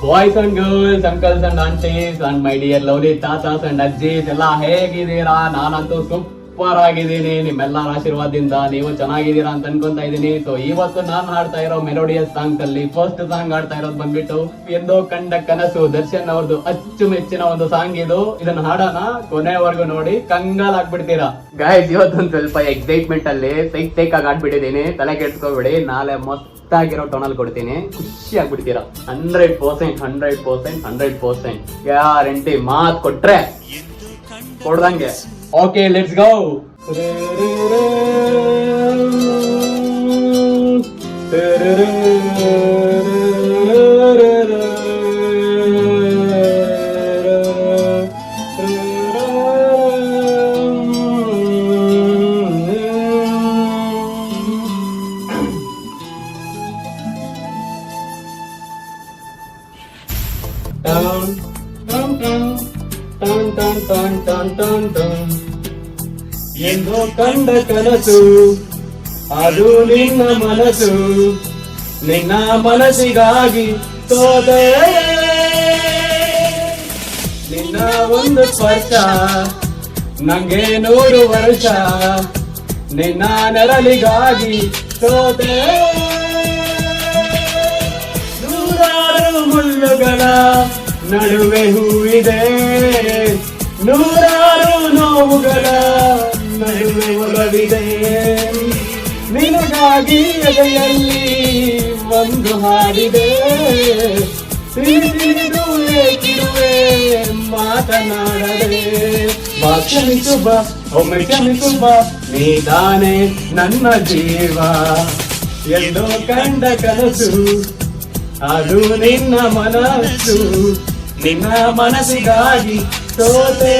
Boys and girls, uncles and aunties and my dear lovely ತಾತಾಸ್ and ಅಜ್ಜೀಸ್ ಎಲ್ಲ ಹೇಗಿದ್ದೀರಾ? ನಾನಂತೂ ಸೂಪರ್ ಆಗಿದ್ದೀನಿ. ನಿಮ್ಮೆಲ್ಲರ ಆಶೀರ್ವಾದದಿಂದ ನೀವು ಚೆನ್ನಾಗಿದ್ದೀರಾ ಅಂತ ಅನ್ಕೊಂತಾ ಇದ್ದೀನಿ. ಸೊ ಇವತ್ತು ನಾನು ಹಾಡ್ತಾ ಇರೋ ಮೆಲೋಡಿಯಸ್ ಸಾಂಗ್ಸ್ ಅಲ್ಲಿ ಫಸ್ಟ್ ಸಾಂಗ್ ಹಾಡ್ತಾ ಇರೋದು ಬಂದ್ಬಿಟ್ಟು ಎಂದೋ ಕಂಡ ಕನಸು, ದರ್ಶನ್ ಅವ್ರದ್ದು ಅಚ್ಚುಮೆಚ್ಚಿನ ಒಂದು ಸಾಂಗ್ ಇದು. ಇದನ್ನ ಹಾಡೋಣ, ಕೊನೆವರೆಗೂ ನೋಡಿ, ಕಂಗಾಲಾಗ್ಬಿಡ್ತೀರಾ. ಗೈಸ್, ಇವತ್ತೊಂದು ಸ್ವಲ್ಪ ಎಕ್ಸೈಟ್ಮೆಂಟ್ ಅಲ್ಲಿ ಸೈಕ್ ಆಗಿ ಆಡ್ಬಿಟ್ಟಿದ್ದೀನಿ. ತಲೆ ಕೆಡ್ಸ್ಕೊಬೇಡಿ, ನಾಳೆ ಆಗಿರೋ ಟೋನಲ್ಲಿ ಕೊಡ್ತೀನಿ, ಖುಷಿ ಆಗ್ಬಿಡ್ತೀರಾ. 100% ಗ್ಯಾರಂಟಿ. ಮಾತ್ ಕೊಟ್ರೆ ಕೊಡ್ದಂಗೆ. Okay, let's go. ಎಂದೋ ಕಂಡ ಕನಸು, ಅದು ನಿನ್ನ ಮನಸ್ಸು, ನಿನ್ನ ಮನಸ್ಸಿಗಾಗಿ ಸೋದೆ. ನಿನ್ನ ಒಂದು ಸ್ಪರ್ಶ ನಂಗೆ 100 ವರ್ಷ, ನಿನ್ನ ನೆರಳಿಗಾಗಿ ಸೋದೆ. ನೂರಾರು ಮುಳ್ಳುಗಳ ನಡುವೆ ಹೂವಿದೆ, ನೂರಾರು ನೋವುಗಳ ನಡುವೆ ಒಲವಿದೆ. ನಿನಗಾಗಿ ಎದೆಯಲ್ಲಿ ಒಂದು ಹಾಡಿದೆ, ತಿಳಿದು ಏಕಿರುವೆ ಮಾತನಾಡದೆ. ಬಾ ಕ್ಷಮಿಸು ಬಾ, ಒಮ್ಮೆ ಕ್ಷಮಿಸು ಬಾ, ನೀದಾನೆ ನನ್ನ ಜೀವ. ಎಲ್ಲೋ ಕಂಡ ಕನಸು, ಅದು ನಿನ್ನ ಮನಸ್ಸು, ನಿನ್ನ ಮನಸ್ಸಿಗಾಗಿ ಸೋತೆ.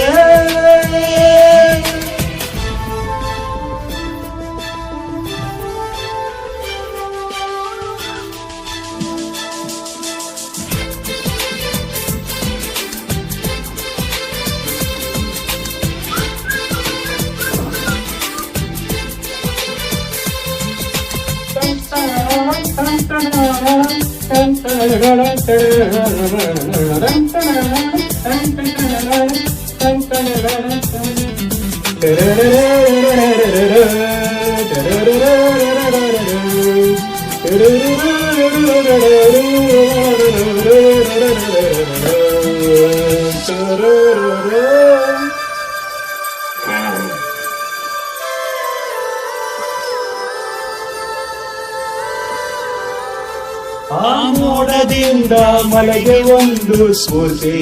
ಆ ಮೋಡದಿಂದ ಮಳೆಗೆ ಒಂದು ಸ್ಫೂರ್ತಿ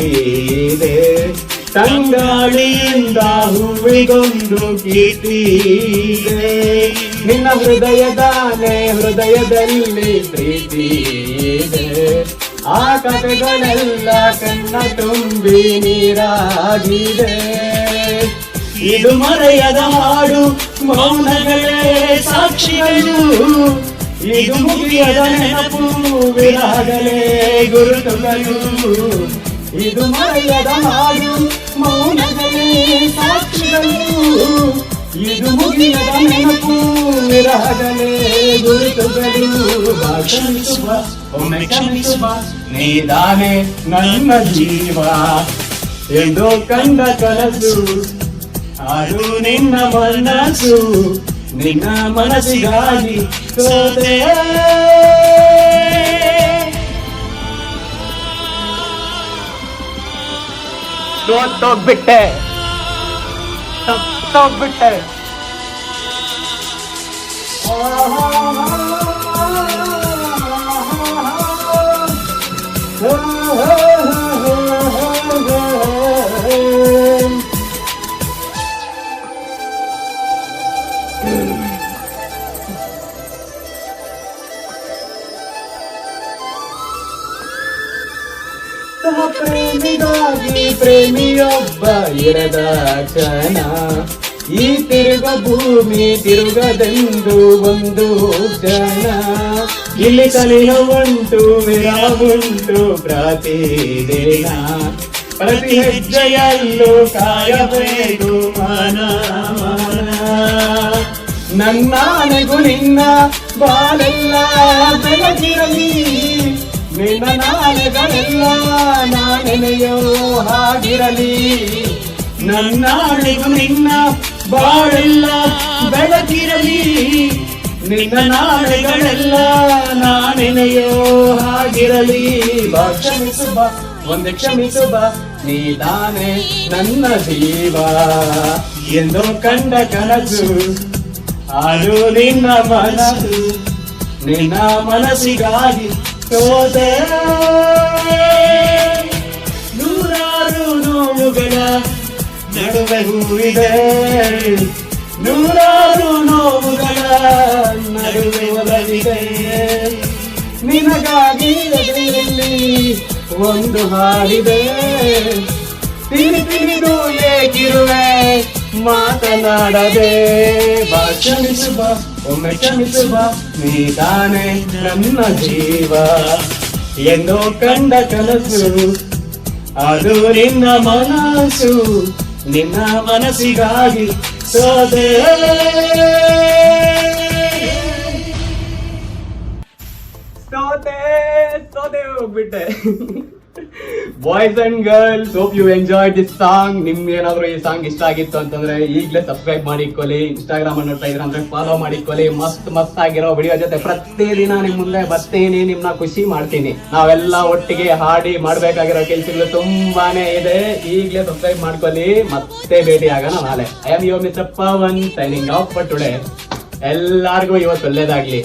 ಇದೆ, ತಂಗಾಳಿಯಿಂದ ಹೂವಿಗೊಂದು ಕೀರ್ತಿ ಇದೆ. ನಿನ್ನ ಹೃದಯದಾನೆ ಹೃದಯದಲ್ಲಿ ಪ್ರೀತಿ ಇದೆ, ಆ ಕಥೆಗಳೆಲ್ಲ ಕಣ್ಣ ತುಂಬಿ ನೀರಾಗಿದೆ. ಇದು ಮರೆಯದ ಹಾಡು, ಮೌನಗಳೇ ಸಾಕ್ಷಿಗಳು, ಇದು ಮುಗಿಯದ ನೆನಪು, ವಿರಾಗಲೇ ಗುರುತುಗಳು. ಇದು ಮರೆಯದ ಹಾಡು, ಮೌನಗಳೇ ಸಾಕ್ಷಿಗಳು, ಇದು ಮುಗಿಯದ ನೆನಪು, ವಿರಾಗಲೇ ಗುರುತುಗಳು. ಬಾ ಕ್ಷಮಿಸು ಬಾ, ಒಮ್ಮೆ ಕ್ಷಮಿಸು ಬಾ, ನೀದಾನೆ ನನ್ನ ಜೀವ. ಎಂದೋ ಕಂಡ ಕನಸು, ಅದು ನಿನ್ನ ಮನಸ್ಸು, ನಿನ್ನ ಮನಸ್ಸಿಗಾಗಿ ಸೋತೆ. ಸೋತೋಗ್ಬಿಟ್ಟೆ, ಸತ್ತೋಗ್ಬಿಟ್ಟೆ. ಪ್ರೇಮಿಗಾಗಿ ಪ್ರೇಮಿಯೊಬ್ಬ ಇರದ ಕ್ಷಣ, ಈ ತಿರುಗ ಭೂಮಿ ತಿರುಗದೆಂದು ಒಂದು ಕ್ಷಣ. ಇಲ್ಲಿ ಸಲಿಹ ಉಂಟು ವಿರಾವುಂಟು ಪ್ರತಿದಿನ, ಪ್ರತಿ ಹೆಜ್ಜೆಯಲ್ಲೂ ಕಾಯಬೇಕು ಮನ ಮನ. ನನ್ನಾನೆಗೂ ನಿನ್ನ ಬಾಳೆಲ್ಲ ಬೆಳಗಿರಲಿ, ನಿನ್ನ ನಾಳೆಗಳೆಲ್ಲ ನಾನೆನೆಯೋ ಹಾಗಿರಲಿ. ನನ್ನಾಳೆಗೂ ನಿನ್ನ ಬಾಳೆಲ್ಲ ಬೆಳಗಿರಲಿ. ನಿನ್ನ ನಾಳೆಗಳೆಲ್ಲ ನಾನೆನೆಯೋ ಹಾಗಿರಲಿ. ಬಾ ಕ್ಷಮಿಸು ಬಾ ಒಂದೆ ಕ್ಷಮಿಸು ಬಾ ನೀ ತಾನೇ ನನ್ನ ಜೀವ ಎಂದು ಕಂಡ ಕನಸು ಅದು ನಿನ್ನ ಮನಸ್ಸು. ನಿನ್ನ ಮನಸ್ಸಿಗಾಗಿ ಸೋದೆ. ನೂರಾರು ನೋವುಗಳ ನಡುವೆ ಹೂವಿದೆ. ನೂರಾರು ನೋವುಗಳ ನಡುವೆ ಒಲವಿದೆ. ನಿನಗಾಗಿ ಎದುರಲ್ಲಿ ಒಂದು ಹಾಡಿದೆ. ತಿಳಿದು ಏಕಿರುವೆ ಮಾತನಾಡದೆ. ಬಾ ಕ್ಷಮಿಸು ಬಾ ಒಮ್ಮೆ ಕ್ಷಮಿಸು ಬಾ ನೀ ತಾನೇ ನನ್ನ ಜೀವ ಎಂದು ಕಂಡ ಕನಸು ಅದು ನಿನ್ನ ಮನಸ್ಸು. ನಿನ್ನ ಮನಸ್ಸಿಗಾಗಿ ಸೋದೆ. ಸೋದೆ ಹೋಗ್ಬಿಟ್ಟೆ. Boys and girls, hope you enjoy this song. ನಿಮ್ಗೆ ಏನಾದ್ರು ಈ ಸಾಂಗ್ ಇಷ್ಟ ಆಗಿತ್ತು ಅಂತಂದ್ರೆ ಈಗಲೇ ಸಬ್ಸ್ಕ್ರೈಬ್ ಮಾಡಿಕೊಳ್ಳಿ. ಇನ್ಸ್ಟಾಗ್ರಾಮ್ ಅನ್ನು ನೋಡ್ತಾ ಇದ್ರೆ ಅಂದ್ರೆ ಫಾಲೋ ಮಾಡಿಕೊಳ್ಳಿ. ಮಸ್ತ್ ಆಗಿರೋ ವಿಡಿಯೋ ಜೊತೆ ಪ್ರತಿದಿನ ನಿಮ್ ಮುಂದೆ ಬರ್ತೀನಿ, ನಿಮ್ನ ಖುಷಿ ಮಾಡ್ತೀನಿ. ನಾವೆಲ್ಲ ಒಟ್ಟಿಗೆ ಹಾಡಿ ಮಾಡ್ಬೇಕಾಗಿರೋ ಕೆಲಸಗಳು ತುಂಬಾನೇ ಇದೆ. ಈಗಲೇ ಸಬ್ಸ್ಕ್ರೈಬ್ ಮಾಡ್ಕೊಳ್ಳಿ. ಮತ್ತೆ ಭೇಟಿ ಆಗೋಣ ನಾಳೆ. I am your mister Pavan signing off for today. ಎಲ್ಲಾರ್ಗು ಇವತ್ತು ಒಳ್ಳೇದಾಗ್ಲಿ.